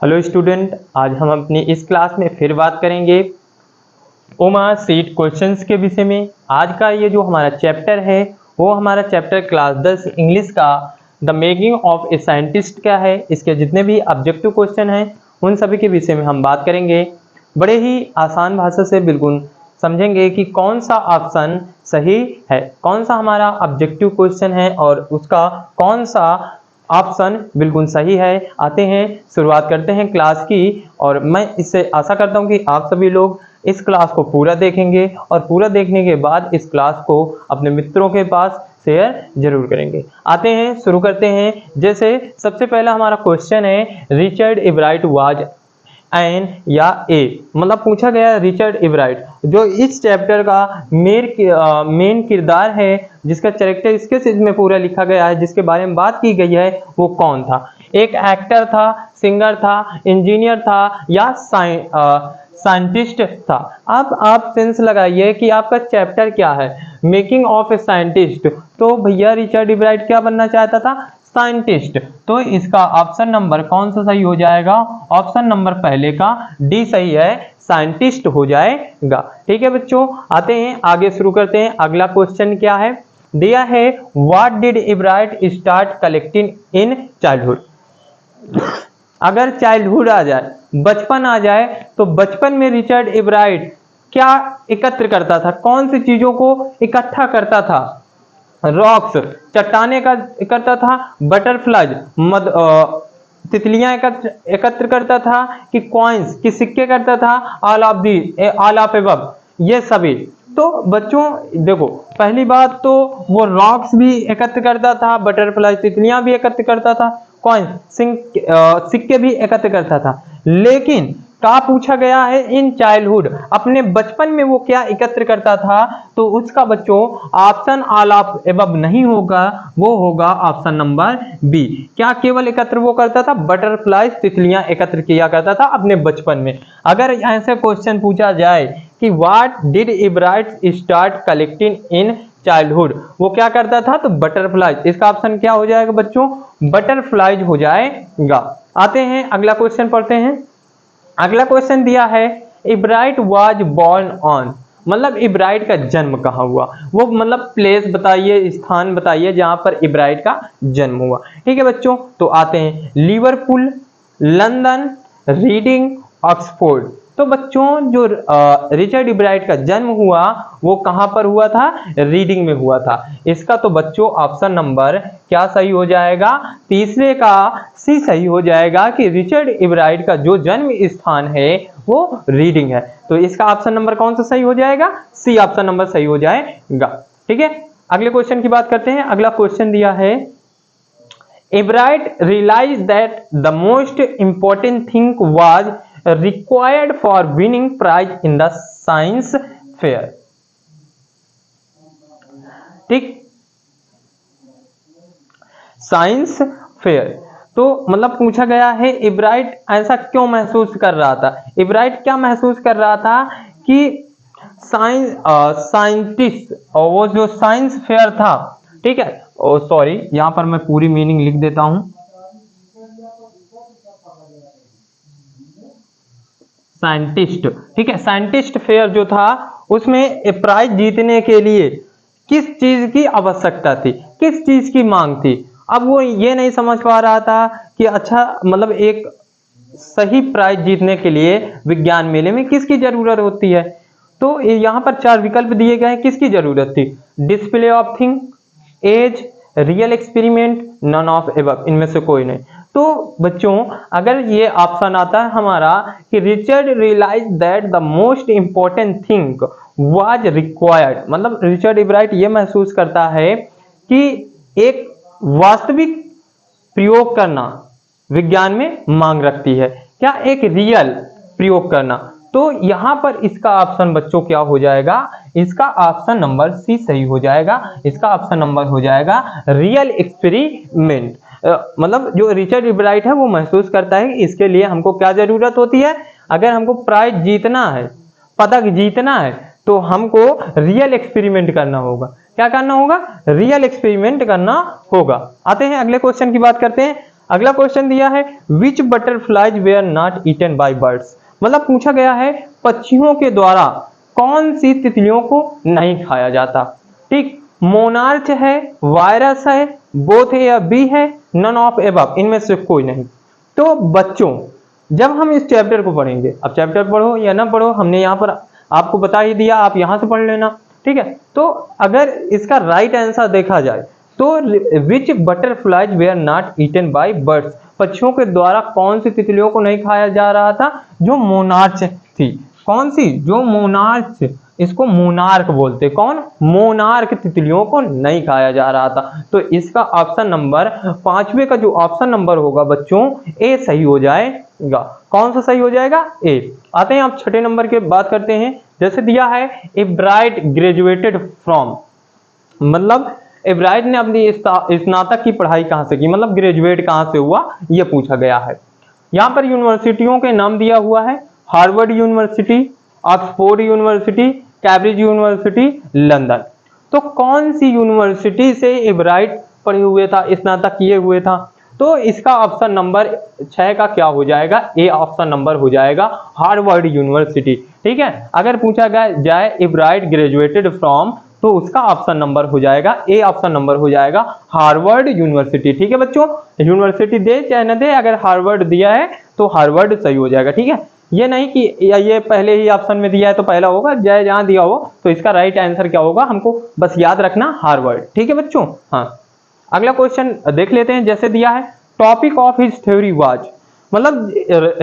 Hello student, आज हम अपनी इस क्लास में फिर बात करेंगे ओमा सीट क्वेश्चंस के विषय में। आज का ये जो हमारा चैप्टर है वो हमारा चैप्टर क्लास 10 इंग्लिश का the making of a scientist क्या है। इसके जितने भी ऑब्जेक्टिव क्वेश्चन हैं उन सभी के विषय में हम बात करेंगे। बड़े ही आसान भाषा से बिल्कुल समझेंगे कि कौन सा ऑप्शन सही है, कौन सा हमारा ऑब्जेक्टिव क्वेश्चन है और उसका कौन सा ऑप्शन बिल्कुल सही है। आते हैं, शुरुआत करते हैं क्लास की। और मैं इससे आशा करता हूं कि आप सभी लोग इस क्लास को पूरा देखेंगे और पूरा देखने के बाद इस क्लास को अपने मित्रों के पास शेयर जरूर करेंगे। आते हैं, शुरू करते हैं। जैसे सबसे पहला हमारा क्वेश्चन है, रिचर्ड इब्राइट वाज एन या ए। मतलब पूछा गया रिचर्ड इब्राइट जो इस चैप्टर का मेन किरदार है, जिसका कैरेक्टर इसके में पूरा लिखा गया है, जिसके बारे में बात की गई है, वो कौन था। एक एक्टर था, सिंगर था, इंजीनियर था या साइंटिस्ट था। अब आप सेंस लगाइए कि आपका चैप्टर क्या है, मेकिंग ऑफ ए साइंटिस्ट। तो भैया रिचर्ड इब्राइट क्या बनना चाहता था, साइंटिस्ट। तो इसका ऑप्शन नंबर कौन सा सही हो जाएगा, ऑप्शन नंबर पहले का डी सही है, साइंटिस्ट हो जाएगा। ठीक है बच्चों, आते हैं आगे, शुरू करते हैं। अगला क्वेश्चन क्या है, दिया है what did Ebright start collecting in childhood. अगर चाइल्डहुड आ जाए, बचपन आ जाए, तो बचपन में रिचर्ड इब्राइट क्या एकत्र करता था, कौन सी चीजों को इकट्ठा करता था। रॉक्स, चट्टाने का करता था, बटरफ्लाइज तितलियां एकत्र करता था, कि कॉइन्स कि सिक्के करता था, ऑल ऑफ एबव ये सभी। तो बच्चों देखो, पहली बात तो वो रॉक्स भी एकत्र करता था, बटरफ्लाई तितलियां भी एकत्र करता था, कॉइन सिक्के भी एकत्र करता था। लेकिन क्या पूछा गया है, इन चाइल्डहुड अपने बचपन में वो क्या एकत्र करता था, तो उसका बच्चों ऑप्शन ऑल ऑफ एबव नहीं होगा, वो होगा ऑप्शन नंबर बी। क्या केवल एकत्र वो करता था, बटरफ्लाई तितलियां एकत्र किया करता था अपने बचपन में। अगर ऐसे क्वेश्चन पूछा जाए कि what did Ebright start collecting in childhood, वो क्या करता था, तो बटरफ्लाइज। इसका ऑप्शन क्या हो जाएगा बच्चों, बटरफ्लाइज हो जाएगा। आते हैं अगला क्वेश्चन पढ़ते हैं। अगला क्वेश्चन दिया है इब्राइट वाज बोर्न ऑन। मतलब इब्राइट का जन्म कहाँ हुआ, वो मतलब प्लेस बताइए, स्थान बताइए जहां पर इब्राइट का जन्म हुआ। ठीक है बच्चों, तो आते हैं, लिवरपूल, लंदन, रीडिंग, ऑक्सफोर्ड। तो बच्चों जो रिचर्ड इब्राइट का जन्म हुआ वो कहां पर हुआ था, रीडिंग में हुआ था। इसका तो बच्चों ऑप्शन नंबर क्या सही हो जाएगा, तीसरे का सी सही हो जाएगा, कि रिचर्ड इब्राइट का जो जन्म स्थान है वो रीडिंग है। तो इसका ऑप्शन नंबर कौन सा सही हो जाएगा, सी ऑप्शन नंबर सही हो जाएगा। ठीक है, अगले क्वेश्चन की बात करते हैं। अगला क्वेश्चन दिया है, Ebright realized that the most important thing was required for winning prize in the science fair। ठीक, साइंस फेयर। तो मतलब पूछा गया है इब्राइट ऐसा क्यों महसूस कर रहा था, इब्राइट क्या महसूस कर रहा था कि साइंटिस्ट और वो जो साइंस फेयर था। ठीक है, सॉरी यहां पर मैं पूरी मीनिंग लिख देता हूं। साइंटिस्ट, ठीक है, साइंटिस्ट फेयर जो था उसमें प्राइज जीतने के लिए किस चीज की आवश्यकता थी, किस चीज की मांग थी। अब वो ये नहीं समझ पा रहा था कि अच्छा मतलब एक सही प्राइज जीतने के लिए विज्ञान मेले में किसकी जरूरत होती है। तो यहाँ पर 4 विकल्प दिए गए हैं, किसकी जरूरत थी, display of thing, as, real experiment, none of above, इनमें से कोई नहीं। तो बच्चों अगर ये ऑप्शन आता है हमारा कि Richard realize that the most important thing was required, मतलब रिचर्ड इब्राइट ये महसूस करता है कि एक वास्तविक प्रयोग करना विज्ञान में मांग रखती है, क्या, एक रियल प्रयोग करना। तो यहां पर इसका ऑप्शन बच्चों क्या हो जाएगा, इसका ऑप्शन नंबर सी सही हो जाएगा। इसका ऑप्शन नंबर हो जाएगा रियल एक्सपेरिमेंट। मतलब जो रिचर्ड इब्राइट है वो महसूस करता है कि इसके लिए हमको क्या जरूरत होती है, अगर हमको प्राइज जीतना है, पदक जीतना है, तो हमको रियल एक्सपेरिमेंट करना होगा। क्या करना होगा, रियल एक्सपेरिमेंट करना होगा। आते हैं अगले क्वेश्चन की बात करते हैं। अगला क्वेश्चन दिया है which butterflies were not eaten by birds, मतलब पूछा गया है पक्षियों के द्वारा कौन सी तितलियों को नहीं खाया जाता। ठीक, मोनार्च है, वायरस है, बोथ ए या बी है, नन ऑफ एबव, इनमें से कोई नहीं। तो बच्चों जब हम इस चैप्टर को पढ़ेंगे, अब चैप्टर पढ़ो या ना पढ़ो हमने यहाँ पर आपको बता ही दिया, आप यहाँ से पढ़ लेना। ठीक है, तो अगर इसका राइट आंसर देखा जाए तो which butterflies were not eaten by birds, पक्षियों के द्वारा कौन सी तितलियों को नहीं खाया जा रहा था, जो मोनार्च थी। कौन सी, जो मोनार्च, इसको मोनार्क बोलते, कौन, मोनार्क तितलियों को नहीं खाया जा रहा था। तो इसका ऑप्शन नंबर 5वें का जो ऑप्शन नंबर होगा बच्चों ए सही हो जाएगा। कौन सा सही हो जाएगा, ए। आते हैं आप 6 नंबर के बात करते हैं। जैसे दिया है एब्राइट ग्रेजुएटेड फ्रॉम, मतलब एब्राइट ने अपनी स्नातक की पढ़ाई कहां से की, मतलब ग्रेजुएट कहां से हुआ, यह पूछा गया है। यहाँ पर यूनिवर्सिटियों के नाम दिया हुआ है, Harvard university, Oxford university, Cambridge university, London. तो कौन सी यूनिवर्सिटी से एब्राइट पढ़े हुए था, स्नातक किए हुए था, तो इसका ऑप्शन नंबर 6 का क्या हो जाएगा, ए ऑप्शन नंबर हो जाएगा हार्वर्ड यूनिवर्सिटी। ठीक है, अगर पूछा जाए एब्राइट ग्रेजुएटेड फ्रॉम, तो उसका ऑप्शन नंबर हो जाएगा ए ऑप्शन नंबर हो जाएगा हार्वर्ड यूनिवर्सिटी। ठीक है बच्चों, यूनिवर्सिटी दे चाहे न दे, अगर हार्वर्ड दिया है तो हार्वर्ड सही हो जाएगा। ठीक है, ये नहीं कि ये पहले ही ऑप्शन में दिया है तो पहला होगा, चाहे जहां दिया हो, तो इसका राइट आंसर क्या होगा हमको बस याद रखना, हार्वर्ड। ठीक है बच्चों। हाँ, अगला क्वेश्चन देख लेते हैं। जैसे दिया है topic of his theory was, मतलब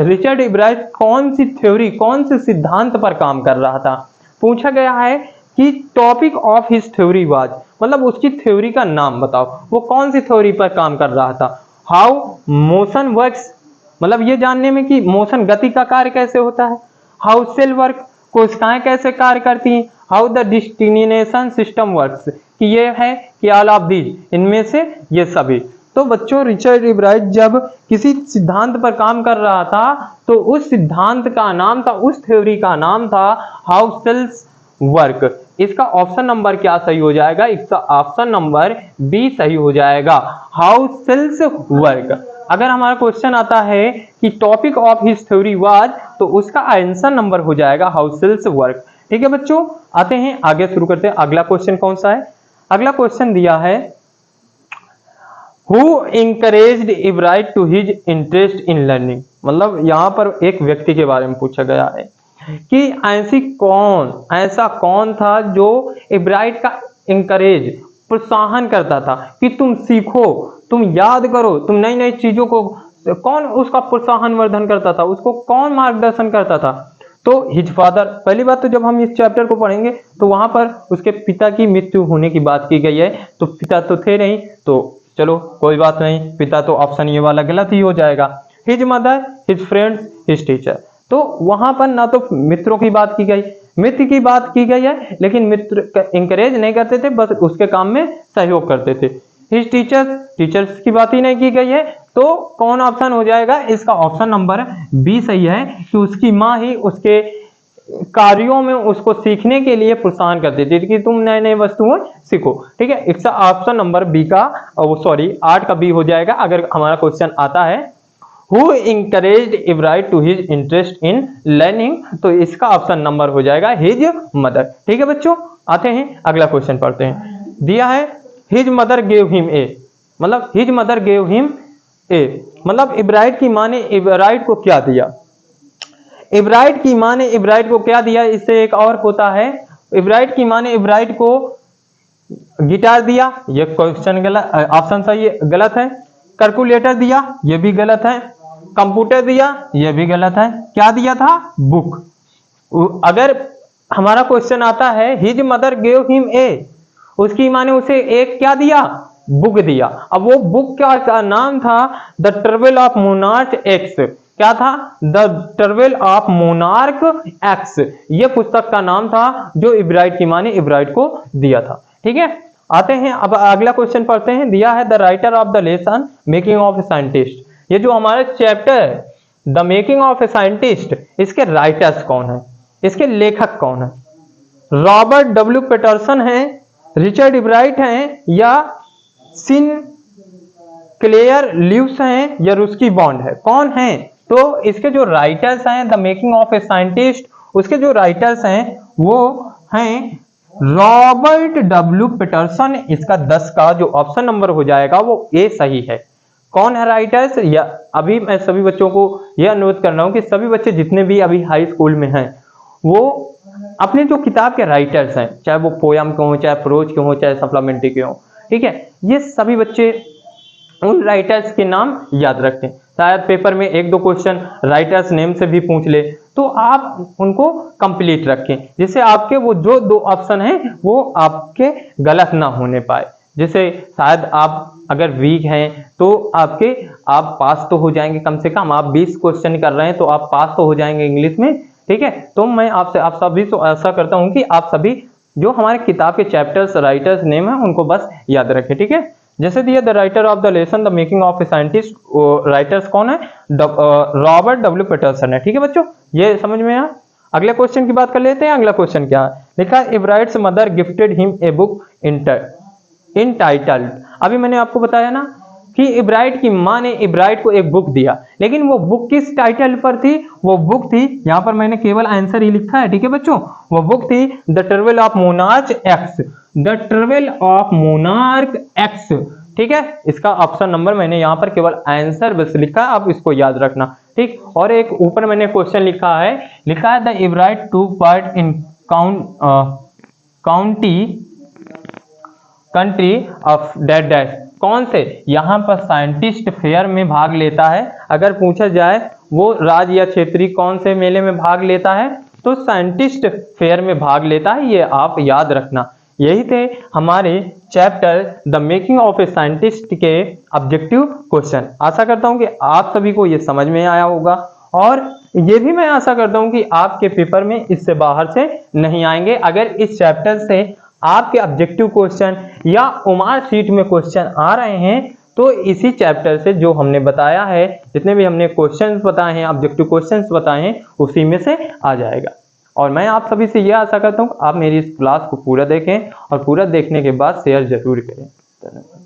रिचर्ड एब्राइट कौन सी थ्योरी, कौन से सिद्धांत पर काम कर रहा था। पूछा गया है कि topic of his theory was, मतलब उसकी थ्योरी का नाम बताओ, वो कौन सी थ्योरी पर काम कर रहा था। हाउ मोशन वर्क्स, मतलब ये जानने में कि मोशन गति का कार्य कैसे होता है। हाउ सेल वर्क, कोशिकाएं कैसे कार्य करती हैं। How the destination system works, कि ये है कि ऑल ऑफ दीज, इनमें से ये सभी। तो बच्चों रिचर्ड एब्राइट जब किसी सिद्धांत पर काम कर रहा था तो उस सिद्धांत का नाम था, उस थ्योरी का नाम था हाउ सेल्स वर्क। इसका ऑप्शन नंबर क्या सही हो जाएगा, इसका ऑप्शन नंबर बी सही हो जाएगा, हाउ सेल्स वर्क। अगर हमारा क्वेश्चन आता है कि topic of his theory was, तो उसका आंसर नंबर हो जाएगा हाउ सेल्स वर्क। ठीक है बच्चों, आते हैं आगे शुरू करते हैं। अगला क्वेश्चन कौन सा है, अगला क्वेश्चन दिया है who encouraged Ebright to his interest in learning, मतलब यहाँ पर एक व्यक्ति के बारे में पूछा गया है कि ऐसा कौन था जो एब्राइट का इंकरेज, प्रोत्साहन करता था कि तुम सीखो, तुम याद करो, तुम नई नई चीजों को, कौन उसका प्रोत्साहन वर्धन करता था, उसको कौन मार्गदर्शन करता था। तो हिज फादर, पहली बात तो जब हम इस चैप्टर को पढ़ेंगे तो वहां पर उसके पिता की मृत्यु होने की बात की गई है, तो पिता तो थे नहीं, तो चलो कोई बात नहीं, पिता तो ऑप्शन ये वाला गलत ही हो जाएगा। His mother, his friends, his teacher, तो वहां पर ना तो मित्रों की बात की गई, मित्र की बात की गई है, लेकिन मित्र इंकरेज नहीं करते थे, बस उसके काम में सहयोग करते थे। हिज टीचर्स, टीचर्स की बात ही नहीं की गई है, तो कौन ऑप्शन हो जाएगा, इसका ऑप्शन नंबर बी सही है कि उसकी माँ ही उसके कार्यों में उसको सीखने के लिए प्रोत्साहन करती थी कि तुम नए नए वस्तुएं सीखो। ठीक है, इसका ऑप्शन नंबर बी का, सॉरी 8 का बी हो जाएगा अगर हमारा क्वेश्चन आता है who encouraged Ebright to his interest in learning, तो इसका ऑप्शन नंबर हो जाएगा हिज मदर। ठीक है बच्चों, आते हैं अगला क्वेश्चन पढ़ते हैं। दिया है his mother gave him a, मतलब his mother gave him a, मतलब एब्राइट की माँ ने एब्राइट को क्या दिया। एब्राइट की माँ ने एब्राइट को क्या दिया, इससे एक और होता है, एब्राइट की माँ ने एब्राइट को गिटार दिया, ये क्वेश्चन गलत, ऑप्शन सही गलत है। कैलकुलेटर दिया, ये भी गलत है। कंप्यूटर दिया, ये भी गलत है। क्या दिया था, बुक। अगर हमारा क्वेश्चन आता है हिज मदर गेव हिम ए, उसकी माँ ने उसे एक क्या दिया, बुक दिया। अब वो बुक का नाम था the travel of monarch x, क्या था, the travel of monarch x, ये पुस्तक का नाम था जो एब्राइट की माँ ने एब्राइट को दिया था। ठीक है, आते हैं अब अगला क्वेश्चन पढ़ते हैं। दिया है the writer of the lesson making of a scientist, ये जो हमारा चैप्टर है the making of a scientist, इसके राइटर्स कौन है, इसके लेखक कौन है। रॉबर्ट डब्ल्यू पेटरसन है, रिचर्ड एब्राइट हैं, या क्लेयर ल्यूस हैं या रुस्की बॉन्ड है, कौन है? तो इसके जो राइटर्स हैं the making of a scientist, उसके जो राइटर्स हैं वो हैं रॉबर्ट डब्ल्यू पीटरसन। इसका 10 का जो ऑप्शन नंबर हो जाएगा वो ए सही है। कौन है राइटर्स? या अभी मैं सभी बच्चों को यह अनुरोध कर रहा हूं कि सभी बच्चे जितने भी अभी हाई स्कूल में हैं वो अपने जो किताब के राइटर्स हैं, चाहे वो पोयम के हों, चाहे प्रोज के हों, चाहे सप्लीमेंट्री के हों, ठीक है, ये सभी बच्चे उन राइटर्स के नाम याद रखें। शायद पेपर में 1-2 क्वेश्चन राइटर्स नेम से भी पूछ ले, तो आप उनको कंप्लीट रखें, जिससे आपके वो जो 2 ऑप्शन हैं वो आपके गलत ना होने पाए। जैसे शायद आप अगर वीक हैं तो आप पास तो हो जाएंगे, कम से कम आप 20 क्वेश्चन कर रहे हैं तो आप पास तो हो जाएंगे इंग्लिश में, ठीक है। तो मैं आपसे आप सभी तो ऐसा करता हूं कि आप सभी जो हमारे किताब के चैप्टर्स राइटर्स नेम है उनको बस याद रखें, ठीक है। जैसे दिया the writer of the lesson the making of a scientist, writers कौन है? रॉबर्ट डब्ल्यू पीटरसन है, ठीक है बच्चों, ये समझ में आया। अगले क्वेश्चन की बात कर लेते हैं। अगला क्वेश्चन क्या है? लिखा है Ebright's mother gifted him a book entitled. अभी मैंने आपको बताया ना कि इब्राइट की मां ने इब्राइट को एक बुक दिया, लेकिन वो बुक किस टाइटल पर थी? वो बुक थी, यहां पर मैंने केवल आंसर ही लिखा है, ठीक है बच्चों, वो बुक थी the travel of monarch x, the travel of monarch x, ठीक है। इसका ऑप्शन नंबर मैंने यहाँ पर केवल आंसर बस लिखा है, आप इसको याद रखना, ठीक। और एक ऊपर मैंने क्वेश्चन लिखा है the Ebright to part in country of dead dash, कौन से? यहाँ पर साइंटिस्ट फेयर में भाग लेता है। अगर पूछा जाए वो राज्य या क्षेत्रीय कौन से मेले में भाग लेता है, तो साइंटिस्ट फेयर में भाग लेता है, ये आप याद रखना। यही थे हमारे chapter the making of a scientist के ऑब्जेक्टिव क्वेश्चन। आशा करता हूं कि आप सभी को ये समझ में आया होगा, और ये भी मैं आशा करता हूं कि आपके पेपर में इससे बाहर से नहीं आएंगे। अगर इस चैप्टर से आपके ऑब्जेक्टिव क्वेश्चन या ओमार शीट में क्वेश्चन आ रहे हैं तो इसी चैप्टर से जो हमने बताया है, जितने भी हमने क्वेश्चंस बताए हैं, ऑब्जेक्टिव क्वेश्चंस बताए हैं, उसी में से आ जाएगा। और मैं आप सभी से यह आशा करता हूँ आप मेरी इस क्लास को पूरा देखें और पूरा देखने के बाद शेयर जरूर करें। धन्यवाद।